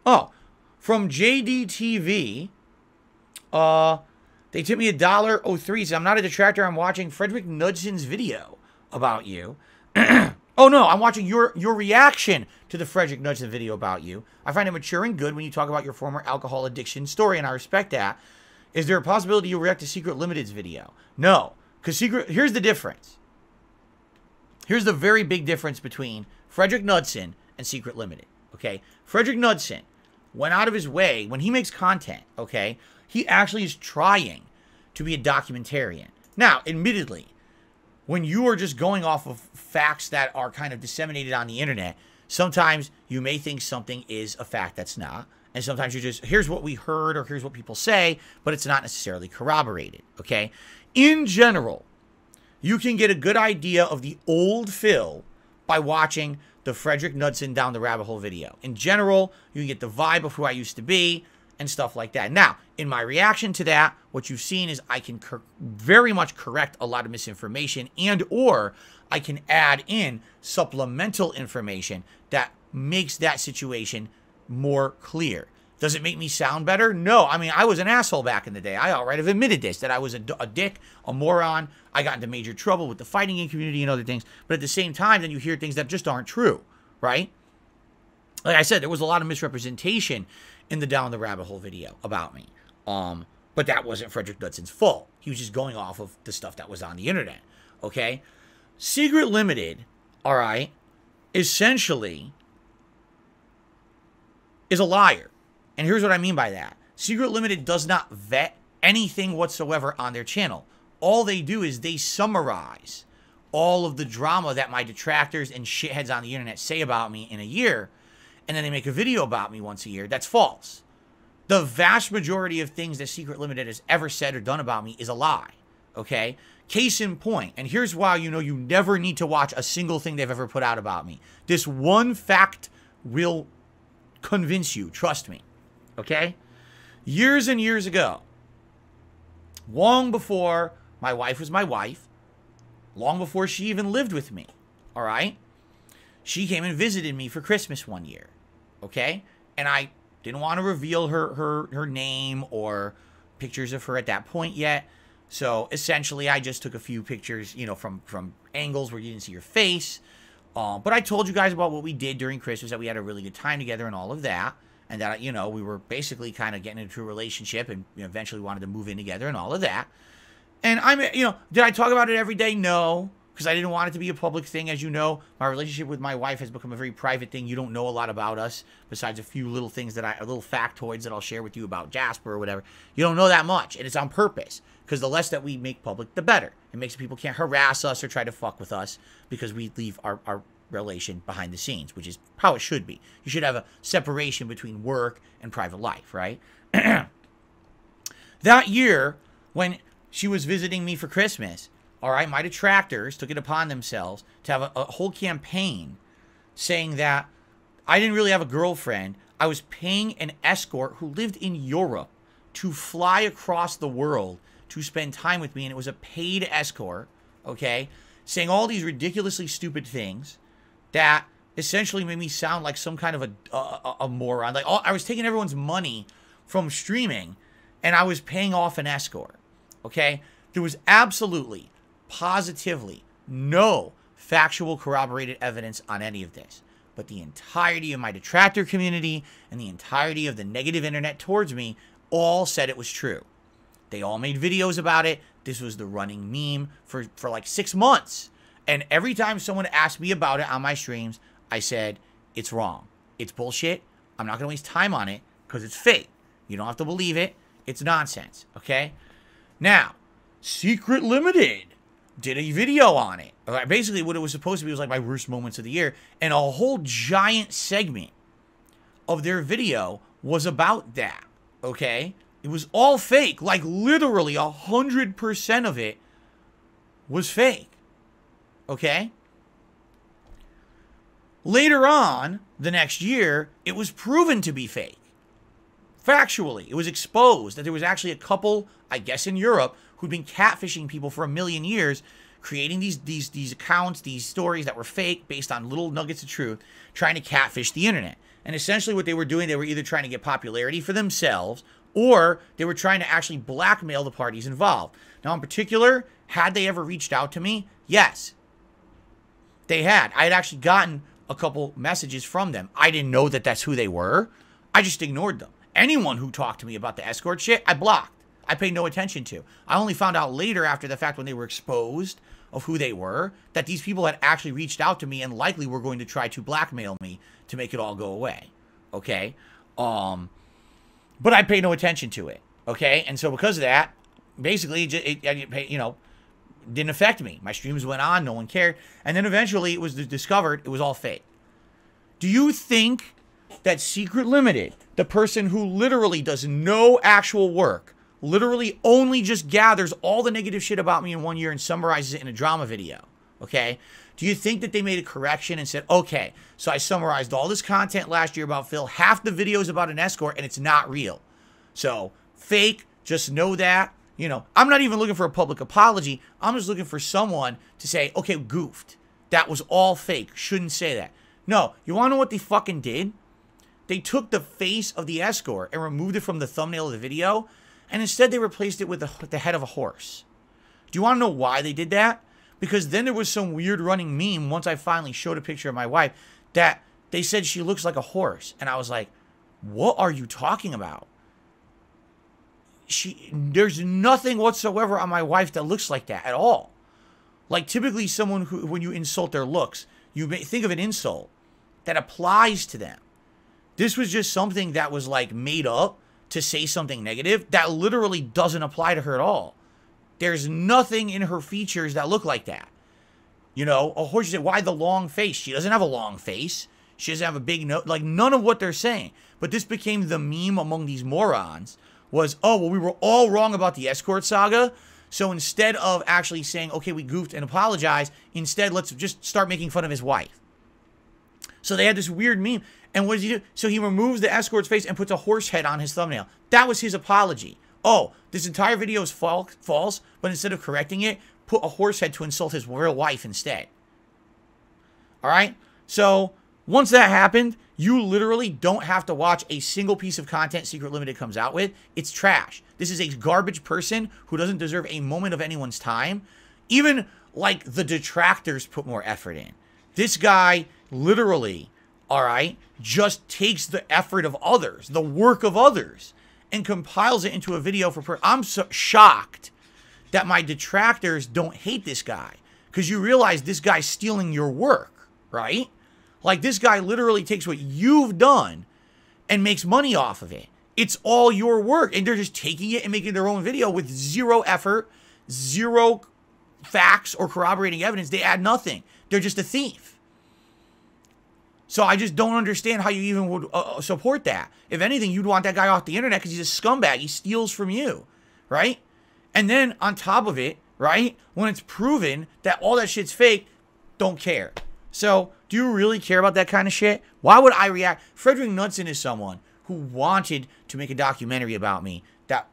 Oh, from JDTV, they tipped me $1.03. So I'm not a detractor. I'm watching Frederick Knudson's video about you. Oh, no, I'm watching your reaction to the Frederick Knudson video about you. I find it mature and good when you talk about your former alcohol addiction story, and I respect that. Is there a possibility you'll react to Secret Limited's video? No, because here's the difference. Here's the very big difference between Frederick Knudson and Secret Limited, okay? Frederick Knudson went out of his way, when he makes content, okay, he actually is trying to be a documentarian. Now, admittedly, when you are just going off of facts that are kind of disseminated on the internet, sometimes you may think something is a fact that's not. And sometimes you just, here's what we heard or here's what people say, but it's not necessarily corroborated, okay? In general, you can get a good idea of the old Phil by watching the Frederick Knudson Down the Rabbit Hole video. In general, you can get the vibe of who I used to be and stuff like that. Now, in my reaction to that, what you've seen is I can very much correct a lot of misinformation, and or I can add in supplemental information that makes that situation more clear. Does it make me sound better? No. I mean, I was an asshole back in the day. I outright have admitted this, that I was a dick, a moron. I got into major trouble with the fighting game community and other things. But at the same time, then you hear things that just aren't true, right? Like I said, there was a lot of misrepresentation in the Down the Rabbit Hole video about me. But that wasn't Frederick Knudson's fault. He was just going off of the stuff that was on the internet, okay? Secret Limited, all right, essentially is a liar. And here's what I mean by that. Secret Limited does not vet anything whatsoever on their channel. All they do is they summarize all of the drama that my detractors and shitheads on the internet say about me in a year, and then they make a video about me once a year. That's false. The vast majority of things that Secret Limited has ever said or done about me is a lie, okay? Case in point, and here's why you know you never need to watch a single thing they've ever put out about me. This one fact will convince you, trust me, okay? Years and years ago, long before my wife was my wife, long before she even lived with me, all right? She came and visited me for Christmas one year, okay? And I didn't want to reveal her name or pictures of her at that point yet. So essentially, I just took a few pictures, you know, from angles where you didn't see her face. But I told you guys about what we did during Christmas, that we had a really good time together and all of that. And that, you know, we were basically kind of getting into a relationship and, you know, eventually wanted to move in together and all of that. And you know, did I talk about it every day? No. Because I didn't want it to be a public thing. As you know, my relationship with my wife has become a very private thing. You don't know a lot about us, besides a few little things little factoids that I'll share with you about Jasper or whatever. You don't know that much, and it's on purpose. Because the less that we make public, the better. It makes people can't harass us or try to fuck with us, because we leave our relation behind the scenes, which is how it should be. You should have a separation between work and private life, right? That year, when she was visiting me for Christmas, all right, my detractors took it upon themselves to have a whole campaign saying that I didn't really have a girlfriend. I was paying an escort who lived in Europe to fly across the world to spend time with me, and it was a paid escort, okay, saying all these ridiculously stupid things that essentially made me sound like some kind of a moron. Like, I was taking everyone's money from streaming, and I was paying off an escort, okay? There was absolutely, positively, no factual corroborated evidence on any of this. But the entirety of my detractor community and the entirety of the negative internet towards me all said it was true. They all made videos about it. This was the running meme for like 6 months. And every time someone asked me about it on my streams, I said, it's wrong. It's bullshit. I'm not going to waste time on it because it's fake. You don't have to believe it. It's nonsense, okay? Now, Secret Limited did a video on it. Basically, what it was supposed to be was like my worst moments of the year. And a whole giant segment of their video was about that, okay? It was all fake. Like, literally 100% of it was fake, okay? Later on, the next year, it was proven to be fake. Factually, it was exposed that there was actually a couple, I guess in Europe, who'd been catfishing people for 1,000,000 years, creating these accounts, these stories that were fake based on little nuggets of truth, trying to catfish the internet. And essentially what they were doing, they were either trying to get popularity for themselves, or they were trying to actually blackmail the parties involved. Now, in particular, had they ever reached out to me? Yes, they had. I had actually gotten a couple messages from them. I didn't know that that's who they were. I just ignored them. Anyone who talked to me about the escort shit, I blocked. I paid no attention to. I only found out later after the fact when they were exposed of who they were, that these people had actually reached out to me and likely were going to try to blackmail me to make it all go away. Okay? But I paid no attention to it. Okay? And so because of that, basically, you know, didn't affect me. My streams went on. No one cared. And then eventually it was discovered it was all fake. Do you think that Secret Limited, the person who literally does no actual work, literally only just gathers all the negative shit about me in 1 year and summarizes it in a drama video, okay? Do you think that they made a correction and said, okay, so I summarized all this content last year about Phil, half the video is about an escort, and it's not real. So, fake, just know that. You know, I'm not even looking for a public apology. I'm just looking for someone to say, okay, goofed. That was all fake. Shouldn't say that. No, you want to know what they fucking did? They took the face of the escort and removed it from the thumbnail of the video, and instead they replaced it with the head of a horse. Do you want to know why they did that? Because then there was some weird running meme, once I finally showed a picture of my wife, that they said she looks like a horse. And I was like, what are you talking about? There's nothing whatsoever on my wife that looks like that at all. Like typically someone who, when you insult their looks, you may think of an insult that applies to them. This was just something that was like made up to say something negative that literally doesn't apply to her at all. There's nothing in her features that look like that. You know, a horse, you say, why the long face? She doesn't have a long face. She doesn't have a big nose. Like, none of what they're saying. But this became the meme among these morons was, oh, well, we were all wrong about the escort saga. So instead of actually saying, okay, we goofed and apologize, instead, let's just start making fun of his wife. So they had this weird meme. And what does he do? So he removes the escort's face and puts a horse head on his thumbnail. That was his apology. Oh, this entire video is false, but instead of correcting it, put a horse head to insult his real wife instead. All right? So once that happened, you literally don't have to watch a single piece of content Secret Limited comes out with. It's trash. This is a garbage person who doesn't deserve a moment of anyone's time. Even like the detractors put more effort in. This guy literally, all right, just takes the effort of others, the work of others, and compiles it into a video for I'm so shocked that my detractors don't hate this guy, because you realize this guy's stealing your work, right? Like, this guy literally takes what you've done and makes money off of it. It's all your work, and they're just taking it and making their own video with zero effort, zero facts or corroborating evidence. They add nothing. They're just a thief. So I just don't understand how you even would support that. If anything, you'd want that guy off the internet because he's a scumbag. He steals from you, right? And then on top of it, right, when it's proven that all that shit's fake, don't care. So do you really care about that kind of shit? Why would I react? Frederick Knudsen is someone who wanted to make a documentary about me that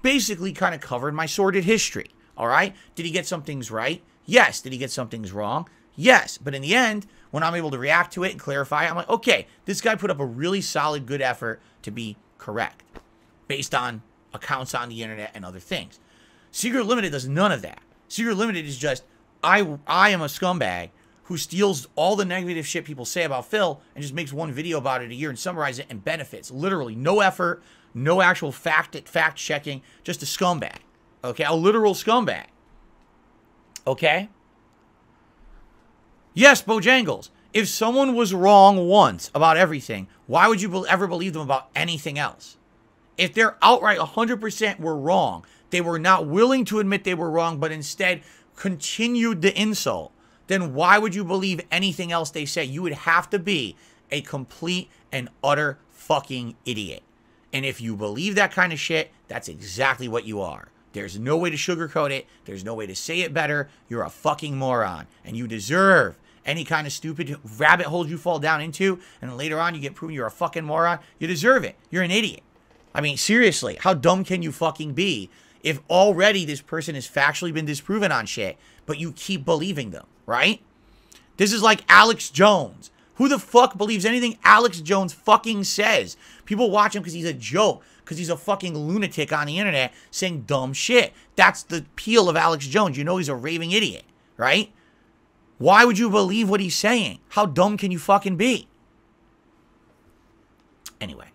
basically kind of covered my sordid history, all right? Did he get some things right? Yes. Did he get some things wrong? Yes. But in the end, when I'm able to react to it and clarify it, I'm like, okay, this guy put up a really solid, good effort to be correct based on accounts on the internet and other things. Secret Limited does none of that. Secret Limited is just, I am a scumbag who steals all the negative shit people say about Phil and just makes one video about it a year and summarizes it and benefits. Literally, no effort, no actual fact-checking, just a scumbag. Okay? A literal scumbag. Okay? Yes, Bojangles. If someone was wrong once about everything, why would you ever believe them about anything else? If they're outright 100% were wrong, they were not willing to admit they were wrong, but instead continued the insult, then why would you believe anything else they say? You would have to be a complete and utter fucking idiot. And if you believe that kind of shit, that's exactly what you are. There's no way to sugarcoat it. There's no way to say it better. You're a fucking moron. And you deserve any kind of stupid rabbit hole you fall down into, and later on you get proven you're a fucking moron. You deserve it. You're an idiot. I mean, seriously, how dumb can you fucking be if already this person has factually been disproven on shit, but you keep believing them, right? This is like Alex Jones, Who the fuck believes anything Alex Jones fucking says? People watch him because he's a joke, because he's a fucking lunatic on the internet saying dumb shit. That's the appeal of Alex Jones. You know he's a raving idiot, right? Why would you believe what he's saying? How dumb can you fucking be? Anyway,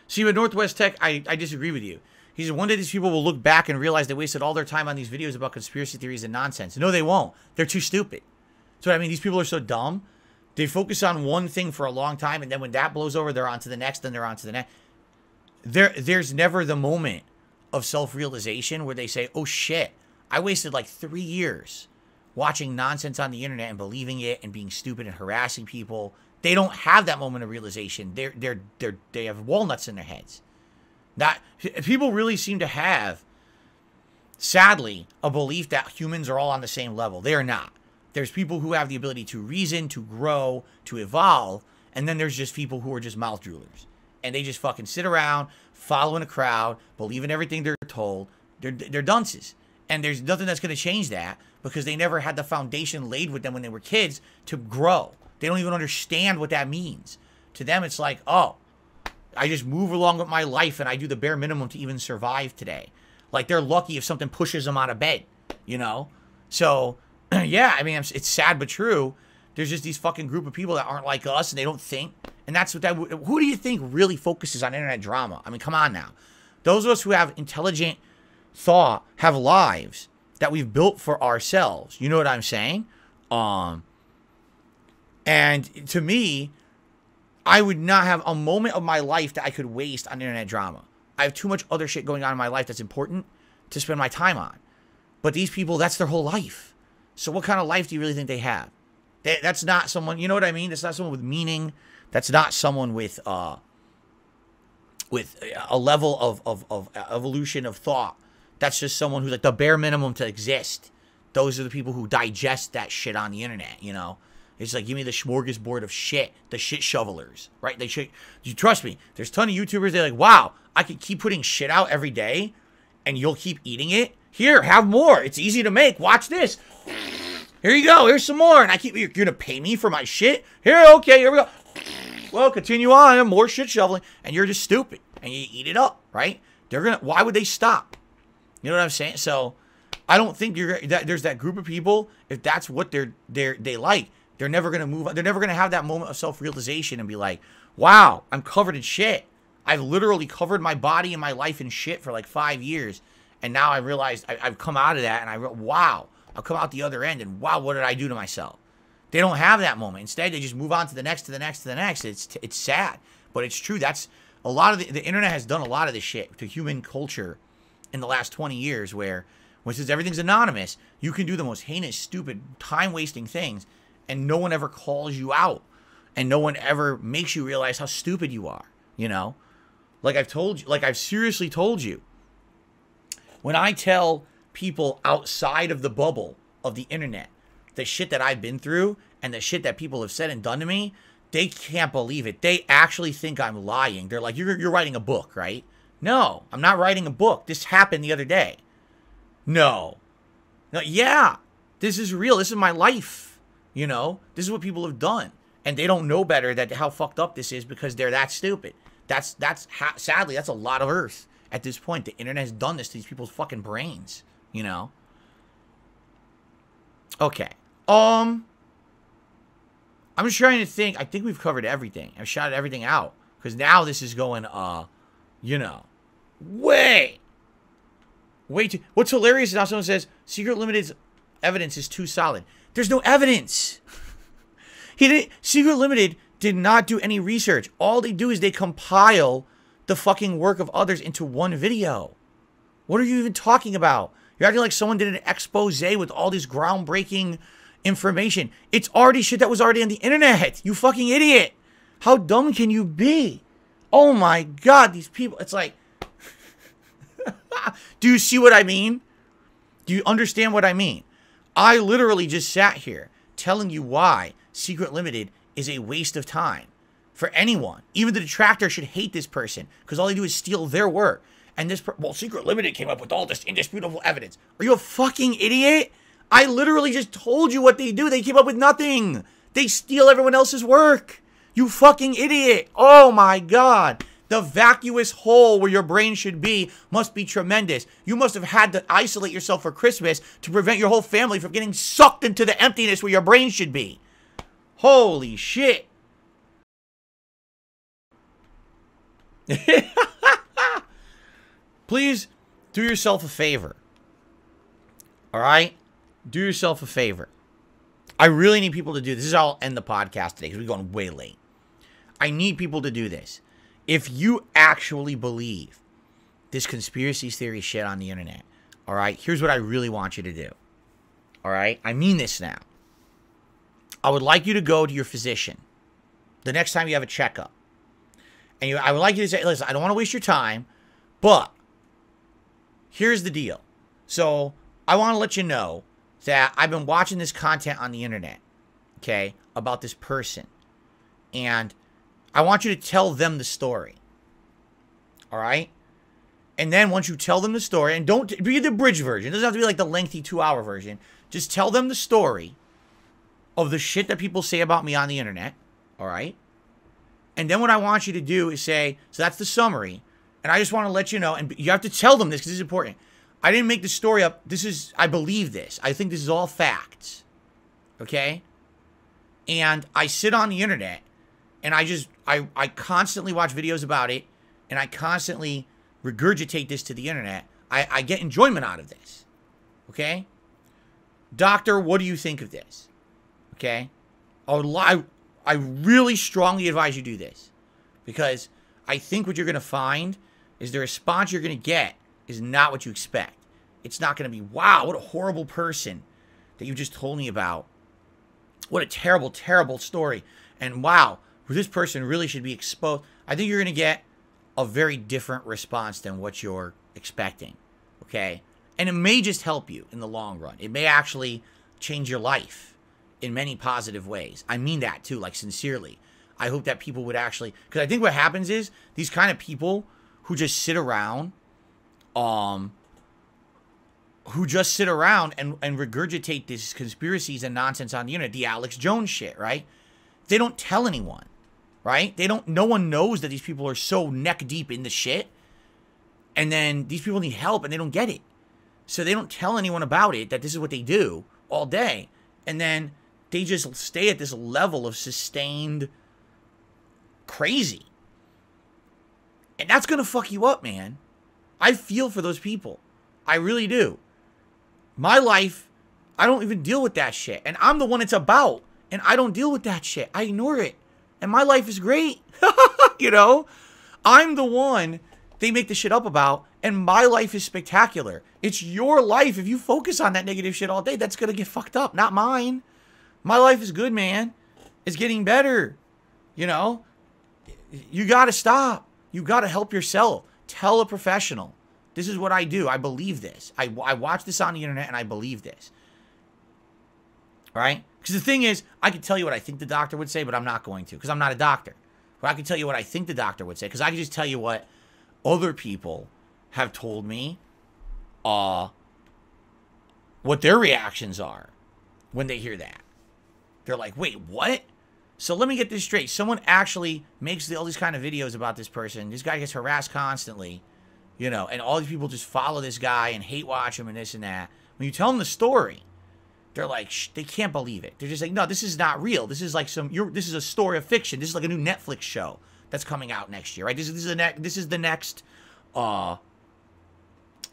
see, with Northwest Tech, I disagree with you. He said, one day these people will look back and realize they wasted all their time on these videos about conspiracy theories and nonsense. No, they won't. They're too stupid. So, I mean, these people are so dumb. They focus on one thing for a long time, and then when that blows over, they're on to the next, then they're on to the next. There's never the moment of self-realization where they say, oh, shit, I wasted like 3 years watching nonsense on the internet and believing it and being stupid and harassing people. They don't have that moment of realization. They have walnuts in their heads. People really seem to have, sadly, a belief that humans are all on the same level. They are not. There's people who have the ability to reason, to grow, to evolve, and then there's just people who are just mouth droolers. And they just fucking sit around, following a crowd, believing everything they're told. They're dunces. And there's nothing that's going to change that because they never had the foundation laid with them when they were kids to grow. They don't even understand what that means. To them, it's like, oh, I just move along with my life and I do the bare minimum to even survive today. Like, they're lucky if something pushes them out of bed, you know? So, yeah, I mean, it's sad but true. There's just these fucking group of people that aren't like us and they don't think. And that's what who do you think really focuses on internet drama? I mean, come on now. Those of us who have intelligent thought have lives that we've built for ourselves. You know what I'm saying? And to me, I would not have a moment of my life that I could waste on internet drama. I have too much other shit going on in my life that's important to spend my time on. But these people, that's their whole life. So what kind of life do you really think they have? That's not someone, you know what I mean? That's not someone with meaning. That's not someone with a level of evolution of thought. That's just someone who's like the bare minimum to exist. Those are the people who digest that shit on the internet, you know? It's like, give me the smorgasbord of shit, the shit shovelers, right? You trust me, there's a ton of YouTubers, they're like, wow, I could keep putting shit out every day and you'll keep eating it. Here, have more. It's easy to make. Watch this. Here you go. Here's some more. And you're going to pay me for my shit? Here, okay, here we go. Well, continue on. More shit shoveling. And you're just stupid. And you eat it up, right? Why would they stop? You know what I'm saying? So, I don't think there's that group of people, if that's what they like, they're never going to move on. They're never going to have that moment of self-realization and be like, wow, I'm covered in shit. I've literally covered my body and my life in shit for like 5 years. And now I realized I've come out of that and wow, I've come out the other end and wow, what did I do to myself? They don't have that moment. Instead, they just move on to the next, to the next, to the next. It's sad, but it's true. That's a lot of the internet has done a lot of this shit to human culture in the last 20 years where since everything's anonymous, you can do the most heinous, stupid, time-wasting things and no one ever calls you out and no one ever makes you realize how stupid you are, you know? Like I've seriously told you, when I tell people outside of the bubble of the internet the shit that I've been through and the shit that people have said and done to me, they can't believe it. They actually think I'm lying. They're like, you're writing a book, right? No, I'm not writing a book. This happened the other day. No, yeah, this is real. This is my life. You know, this is what people have done. And they don't know better that how fucked up this is because they're that stupid. Sadly, that's a lot of Earth at this point. The internet has done this to these people's fucking brains, you know? Okay. I'm just trying to think. I think we've covered everything. I've shouted everything out. Because now this is going, you know, way too... What's hilarious is now someone says, Secret Limited's evidence is too solid. There's no evidence. Secret Limited did not do any research. All they do is they compile the fucking work of others into one video. What are you even talking about? You're acting like someone did an expose with all this groundbreaking information. It's already shit that was already on the internet. You fucking idiot. How dumb can you be? Oh my God, these people. It's like, do you see what I mean? Do you understand what I mean? I literally just sat here telling you why Secret Limited is a waste of time for anyone. Even the detractor should hate this person because all they do is steal their work. And Secret Limited came up with all this indisputable evidence. Are you a fucking idiot? I literally just told you what they do. They came up with nothing. They steal everyone else's work. You fucking idiot. Oh my God. The vacuous hole where your brain should be must be tremendous. You must have had to isolate yourself for Christmas to prevent your whole family from getting sucked into the emptiness where your brain should be. Holy shit. Please do yourself a favor. All right? Do yourself a favor. I really need people to do this. I'll end the podcast today because we're going way late. I need people to do this. If you actually believe this conspiracy theory shit on the internet, all right, here's what I really want you to do. All right? I mean this now. I would like you to go to your physician the next time you have a checkup. And I would like you to say, listen, I don't want to waste your time, but here's the deal. So I want to let you know that I've been watching this content on the internet, okay, about this person. And I want you to tell them the story. All right? And then once you tell them the story, and don't be the abridged version. It doesn't have to be like the lengthy 2-hour version. Just tell them the story of the shit that people say about me on the internet. All right? And then what I want you to do is say, so that's the summary. And I just want to let you know, and you have to tell them this because this is important. I didn't make the story up. I believe this. I think this is all facts. Okay? And I sit on the internet, and I constantly watch videos about it, and I constantly regurgitate this to the internet. I get enjoyment out of this. Okay? Doctor, what do you think of this? Okay? I really strongly advise you do this. Because I think what you're going to find is the response you're going to get is not what you expect. It's not going to be, wow, what a horrible person that you just told me about. What a terrible, terrible story. And wow, this person really should be exposed. I think you're going to get a very different response than what you're expecting. Okay? And it may just help you in the long run. It may actually change your life in many positive ways. I mean that too, like sincerely. I hope that people would actually, because I think what happens is these kind of people who just sit around, and regurgitate these conspiracies and nonsense on the internet, the Alex Jones shit, right? They don't tell anyone, right? No one knows that these people are so neck deep in the shit. And then these people need help and they don't get it. So they don't tell anyone about it, that this is what they do all day. And then they just stay at this level of sustained crazy. And that's going to fuck you up, man. I feel for those people. I really do. My life, I don't even deal with that shit. And I'm the one it's about. And I don't deal with that shit. I ignore it. And my life is great. You know? I'm the one they make the shit up about. And my life is spectacular. It's your life. If you focus on that negative shit all day, that's going to get fucked up. Not mine. My life is good, man. It's getting better. You know? You got to stop. You got to help yourself. Tell a professional. This is what I do. I believe this. I watch this on the internet and I believe this. All right? Because the thing is, I can tell you what I think the doctor would say, but I'm not going to because I'm not a doctor. But I can tell you what I think the doctor would say because I can just tell you what other people have told me, what their reactions are when they hear that. They're like, wait, what? So let me get this straight. Someone actually makes all these kind of videos about this person. This guy gets harassed constantly, you know, and all these people just follow this guy and hate watch him and this and that. When you tell them the story, they're like, they can't believe it. They're just like, no, this is not real. This is like this is a story of fiction. This is like a new Netflix show that's coming out next year, right? This is the next, what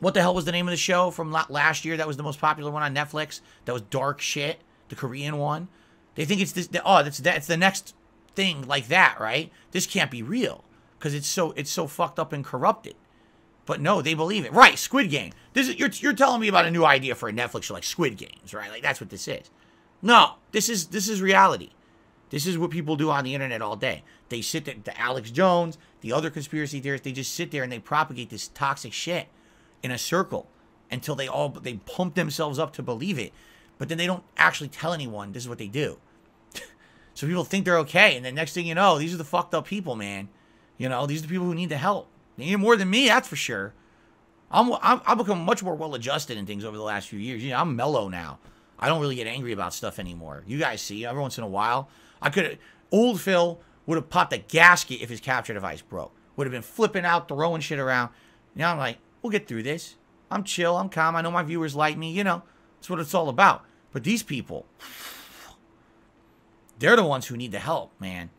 the hell was the name of the show from last year that was the most popular one on Netflix? That was dark shit, the Korean one. They think it's this. It's the next thing like that, right? This can't be real because it's so fucked up and corrupted. But no, they believe it. Right, Squid Game. This is you're telling me about a new idea for a Netflix show like Squid Games, right? Like that's what this is. No, this is reality. This is what people do on the internet all day. They sit there, the Alex Jones, the other conspiracy theorists, they just sit there and they propagate this toxic shit in a circle until they pump themselves up to believe it. But then they don't actually tell anyone this is what they do. So people think they're okay. And then next thing you know, these are the fucked up people, man. You know, these are the people who need the help. They need it more than me, that's for sure. I've become much more well-adjusted in things over the last few years. You know, I'm mellow now. I don't really get angry about stuff anymore. You guys see, every once in a while, old Phil would have popped a gasket if his capture device broke. Would have been flipping out, throwing shit around. Now I'm like, we'll get through this. I'm chill, I'm calm. I know my viewers like me, you know. That's what it's all about. But these people, they're the ones who need the help, man.